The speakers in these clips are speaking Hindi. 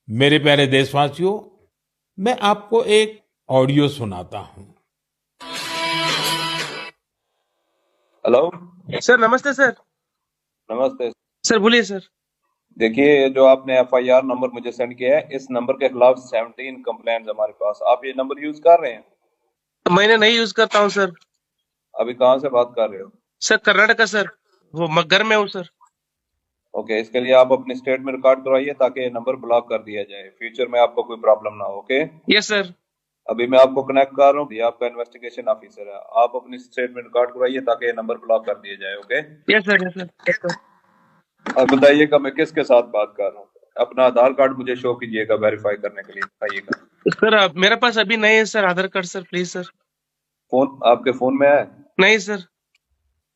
मेरे प्यारे देशवासियों, मैं आपको एक ऑडियो सुनाता हूं। हेलो। सर नमस्ते सर। नमस्ते। सर बोलिए सर। देखिए, ये जो आपने एफआईआर नंबर मुझे सेंड किया है, इस नंबर के खिलाफ 17 कंप्लेंट्स हमारे पास। आप ये नंबर यूज कर रहे हैं? मैंने नहीं यूज करता हूँ सर। अभी कहाँ से बात कर रहे हो? Sir Karnataka sir. वो घर में हूँ सर। ओके, इसके लिए आप अपनी स्टेट में रिकॉर्ड करवाइए ताकि ये नंबर ब्लॉक कर दिया जाए, फ्यूचर में आपको कोई प्रॉब्लम ना हो। Okay, yes sir. अभी मैं आपको कनेक्ट कर रहा हूँ, ये आपका इन्वेस्टिगेशन ऑफिसर है। आप अपनी स्टेट में रिकॉर्ड करवाइए ताकि ये नंबर ब्लॉक कर दिया जाए। Okay, yes sir yes sir yes sir. अब बताइएगा मैं किसके साथ बात कर रहा हूँ। अपना आधार कार्ड मुझे शो कीजिएगा वेरीफाई करने के लिए, बताइएगा। सर मेरे पास अभी नहीं है sir Aadhaar card sir, please sir. Phone आपके फोन में है? नहीं सर।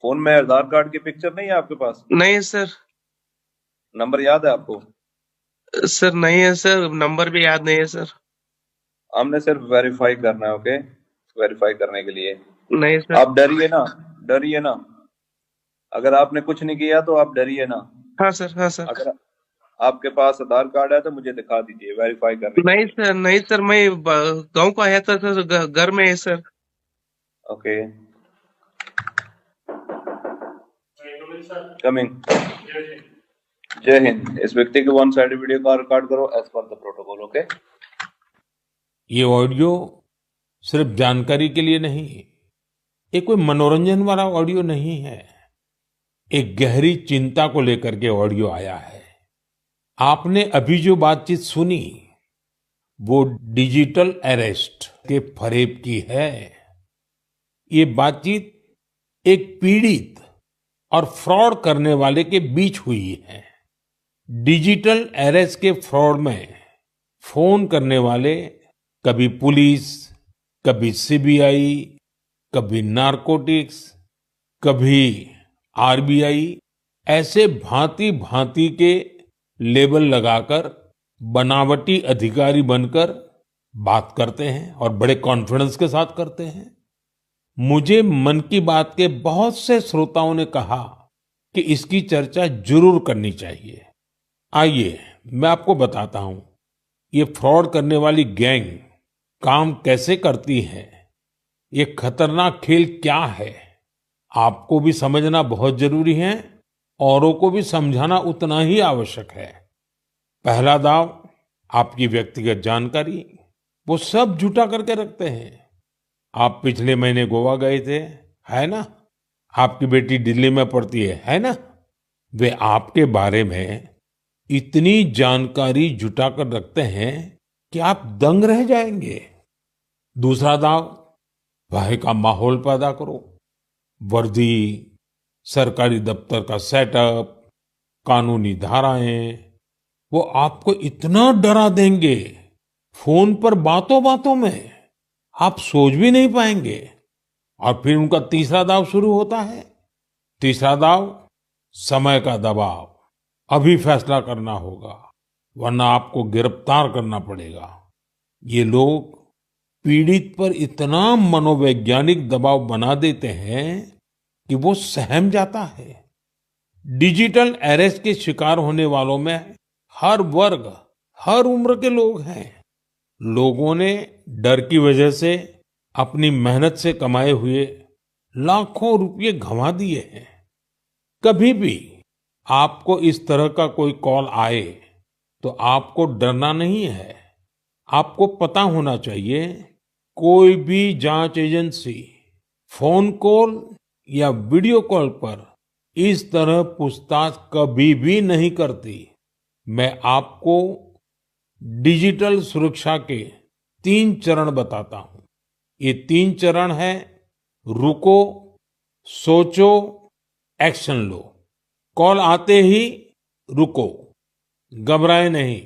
फोन में आधार कार्ड की पिक्चर नहीं है आपके पास? नहीं है सर। नंबर याद है आपको? सर नहीं है सर, नंबर भी याद नहीं है सर। हमने सिर्फ वेरीफाई करना है। ओके, वेरीफाई करने के लिए नहीं सर। आप डरिए ना, डरिए ना। अगर आपने कुछ नहीं किया तो आप डरिए ना। हाँ सर हाँ सर। अगर आपके पास आधार कार्ड है तो मुझे दिखा दीजिए वेरीफाई करने के नहीं लिए। सर नहीं सर, मैं गांव को आया था सर, घर में है सर। Okay, coming. जय हिंद। इस व्यक्ति के वन साइड वीडियो का रिकॉर्ड करो as per the protocol. Okay, ये ऑडियो सिर्फ जानकारी के लिए नहीं, ये कोई मनोरंजन वाला ऑडियो नहीं है। एक गहरी चिंता को लेकर के ऑडियो आया है। आपने अभी जो बातचीत सुनी, वो डिजिटल अरेस्ट के फरेब की है। ये बातचीत एक पीड़ित और फ्रॉड करने वाले के बीच हुई है। डिजिटल अरेस्ट के फ्रॉड में फोन करने वाले कभी पुलिस, कभी सीबीआई, कभी नारकोटिक्स, कभी आरबीआई, ऐसे भांति भांति के लेबल लगाकर बनावटी अधिकारी बनकर बात करते हैं और बड़े कॉन्फिडेंस के साथ करते हैं। मुझे मन की बात के बहुत से श्रोताओं ने कहा कि इसकी चर्चा जरूर करनी चाहिए। आइए मैं आपको बताता हूं, ये फ्रॉड करने वाली गैंग काम कैसे करती है, ये खतरनाक खेल क्या है। आपको भी समझना बहुत जरूरी है, औरों को भी समझाना उतना ही आवश्यक है। पहला दांव, आपकी व्यक्तिगत जानकारी, वो सब जुटा करके रखते हैं। आप पिछले महीने गोवा गए थे, है ना? आपकी बेटी दिल्ली में पढ़ती है ना? वे आपके बारे में इतनी जानकारी जुटा कर रखते हैं कि आप दंग रह जाएंगे। दूसरा दांव, भय का माहौल पैदा करो। वर्दी, सरकारी दफ्तर का सेटअप, कानूनी धाराएं, वो आपको इतना डरा देंगे, फोन पर बातों बातों में आप सोच भी नहीं पाएंगे। और फिर उनका तीसरा दांव शुरू होता है। तीसरा दांव, समय का दबाव। अभी फैसला करना होगा, वरना आपको गिरफ्तार करना पड़ेगा। ये लोग पीड़ित पर इतना मनोवैज्ञानिक दबाव बना देते हैं कि वो सहम जाता है। डिजिटल अरेस्ट के शिकार होने वालों में हर वर्ग, हर उम्र के लोग हैं। लोगों ने डर की वजह से अपनी मेहनत से कमाए हुए लाखों रुपए गंवा दिए हैं। कभी भी आपको इस तरह का कोई कॉल आए तो आपको डरना नहीं है। आपको पता होना चाहिए, कोई भी जांच एजेंसी फोन कॉल या वीडियो कॉल पर इस तरह पूछताछ कभी भी नहीं करती। मैं आपको डिजिटल सुरक्षा के 3 चरण बताता हूं। ये 3 चरण है: रुको, सोचो, एक्शन लो। कॉल आते ही रुको, घबराए नहीं,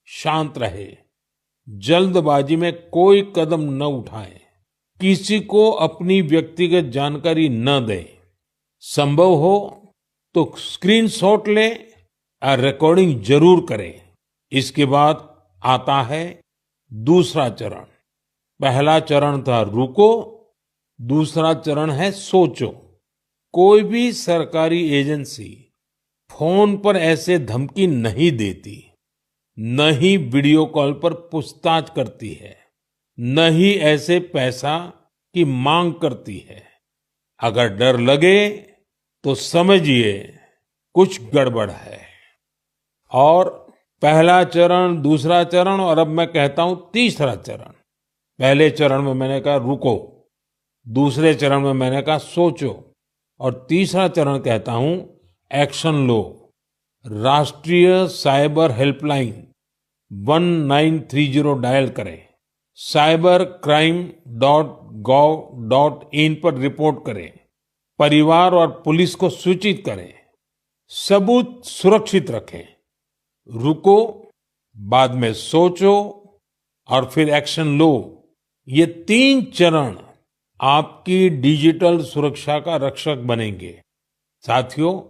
शांत रहे, जल्दबाजी में कोई कदम न उठाएं, किसी को अपनी व्यक्तिगत जानकारी न दें। संभव हो तो स्क्रीनशॉट लें और रिकॉर्डिंग जरूर करें। इसके बाद आता है दूसरा चरण। पहला चरण था रुको, दूसरा चरण है सोचो। कोई भी सरकारी एजेंसी फोन पर ऐसे धमकी नहीं देती। न ही वीडियो कॉल पर पूछताछ करती है, न ही ऐसे पैसा की मांग करती है। अगर डर लगे तो समझिए कुछ गड़बड़ है। और पहला चरण, दूसरा चरण और अब मैं कहता हूं तीसरा चरण। पहले चरण में मैंने कहा रुको, दूसरे चरण में मैंने कहा सोचो, और तीसरा चरण कहता हूं एक्शन लो। राष्ट्रीय साइबर हेल्पलाइन 1930 डायल करें, cybercrime.gov.in पर रिपोर्ट करें, परिवार और पुलिस को सूचित करें, सबूत सुरक्षित रखें। रुको, बाद में सोचो और फिर एक्शन लो। ये 3 चरण आपकी डिजिटल सुरक्षा का रक्षक बनेंगे। साथियों,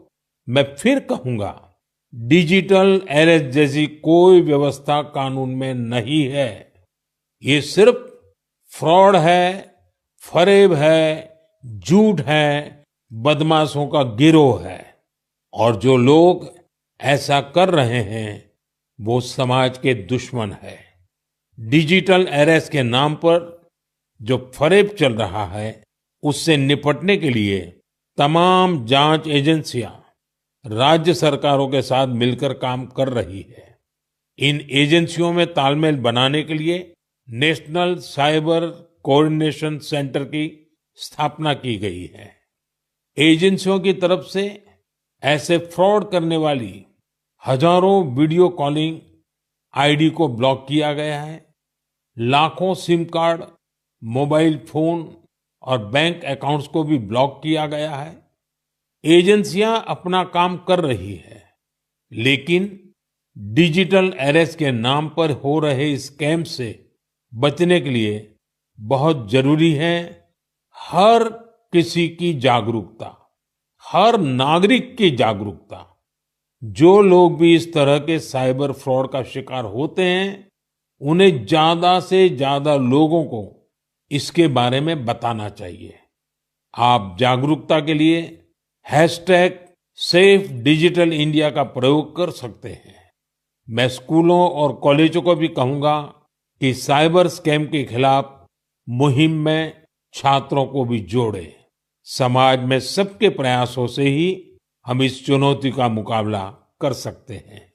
मैं फिर कहूंगा, डिजिटल अरेस्ट जैसी कोई व्यवस्था कानून में नहीं है। ये सिर्फ फ्रॉड है, फरेब है, झूठ है, बदमाशों का गिरोह है। और जो लोग ऐसा कर रहे हैं वो समाज के दुश्मन है। डिजिटल अरेस्ट के नाम पर जो फरेब चल रहा है उससे निपटने के लिए तमाम जांच एजेंसियां राज्य सरकारों के साथ मिलकर काम कर रही है। इन एजेंसियों में तालमेल बनाने के लिए नेशनल साइबर कोऑर्डिनेशन सेंटर की स्थापना की गई है। एजेंसियों की तरफ से ऐसे फ्रॉड करने वाली हजारों वीडियो कॉलिंग आईडी को ब्लॉक किया गया है। लाखों सिम कार्ड, मोबाइल फोन और बैंक अकाउंट्स को भी ब्लॉक किया गया है। एजेंसियां अपना काम कर रही है, लेकिन डिजिटल अरेस्ट के नाम पर हो रहे स्कैम से बचने के लिए बहुत जरूरी है हर किसी की जागरूकता, हर नागरिक की जागरूकता। जो लोग भी इस तरह के साइबर फ्रॉड का शिकार होते हैं, उन्हें ज्यादा से ज्यादा लोगों को इसके बारे में बताना चाहिए। आप जागरूकता के लिए हैशटैग सेफ डिजिटल इंडिया का प्रयोग कर सकते हैं। मैं स्कूलों और कॉलेजों को भी कहूंगा कि साइबर स्कैम के खिलाफ मुहिम में छात्रों को भी जोड़े। समाज में सबके प्रयासों से ही हम इस चुनौती का मुकाबला कर सकते हैं।